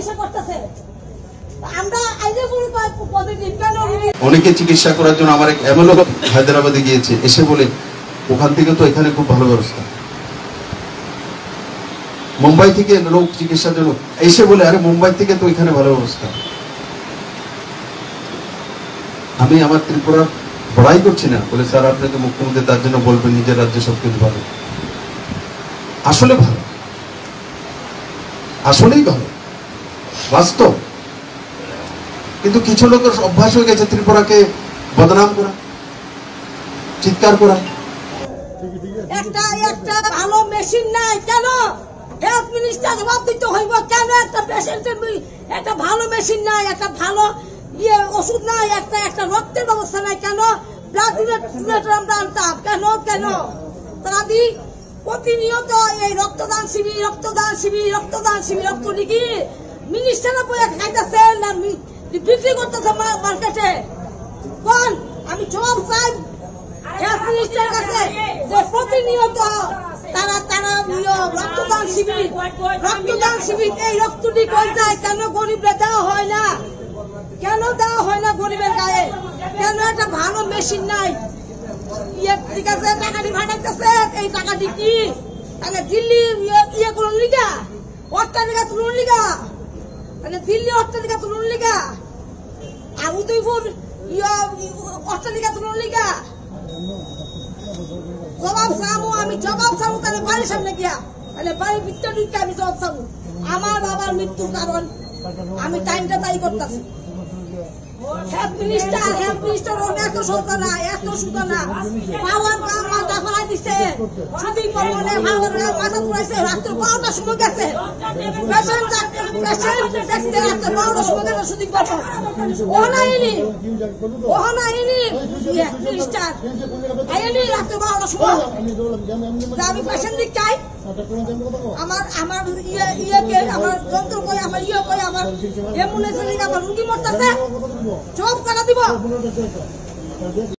চিকিৎসা করতেছে। আমরা আইলে কোনো পজিটিভ কেন? অনেকে চিকিৎসা করার জন্য আমার এক এমএলএ হায়দ্রাবাদে গিয়েছে, এসে বলে ওখান থেকে তো এখানে খুব ভালো ব্যবস্থা। মুম্বাই থেকে লোক চিকিৎসার জন্য এসে বলে আরে মুম্বাই থেকে তো এখানে ভালো ব্যবস্থা। আমি আমার ত্রিপুরার বড়াই করছি না, বলে স্যার আপনি তো মুখ্যমন্ত্রী, তার জন্য বলবেন নিজের রাজ্যে সবকিছু ভালো। আসলে ভালো, আসলেই ভালো, বাস্তব। কিন্তু কিছু লোকের অভ্যাস হয়ে গেছে ত্রিপুরাকে বদনাম করা, চিৎকার করা। একটা ভালো মেশিন নাই কেন? হেলথ মিনিস্টার জবাব দিতে হইব কেন? একটা পেশেন্টের একটা ভালো মেশিন নাই, একটা ভালো ওষুধ নাই, একটা রক্তের ব্যবস্থা নাই কেন? ব্লাড ডোনেটর আমরা আনতাম কেন? তারা দি প্রতিনিয়ত এই রক্তদান শিবির, রক্তদান শিবির, রক্তদান শিবির, রক্ত দিকে মিনিস্টাররা বইয়া খাইতেছে না বিক্রি করতেছে মার্কেটে। কোন আমি জবাব চাই হেলথ মিনিস্টারের কাছে যে প্রতিনিয়ত তারা রক্তদান শিবির, রক্তদান শিবির, এই রক্তটি কই যায় কেন? গরিবরা দেওয়া হয় না কেন? দেওয়া হয় না গরিবের গায়ে কেন? একটা ভালো মেশিন নাই। ঠিক আছে, টাকাটি ভাড়াইতেছে, এই টাকাটি কি তাহলে দিল্লি করুন লিগা, অট্টালিকা তুলুন লিগা, মানে দিল্লি অট্টালিকা তুলুন লিগা, আর উদয়পুর অট্টালিকা তুলুন লিগা। জবাব চাবো, আমি জবাব চাবো তাহলে বাড়ির সামনে গিয়া, তাহলে বাড়ির ভিতরে ঢুকে আমি জবাব চাবো। আমার বাবার মৃত্যুর কারণ আমি টাইমটা তাই করতেছি। হেলথ মিনিস্টার এত সোজা না, এত সোজা না। পাওয়ার কাম মাথা ফেলাই দিচ্ছে, শুটিং করবনে পাওয়ার কাম মাথা তুলাইছে, রাত্রে 12টার সময় গেছে পেশেন্ট দেখতে, রাত্রে 12টার সময় গেছে শুটিং করবো। ওহনাইনি হেলথ মিনিস্টার আইনি রাত্রে 12টার সময় আমি পেশেন্ট দিক চাই। আমার আমার যন্ত্র করে, আমার করে, আমার অ্যাম্বুলেন্সের লিগে আমার রুগী মরতেছে, সব টাকা দিব।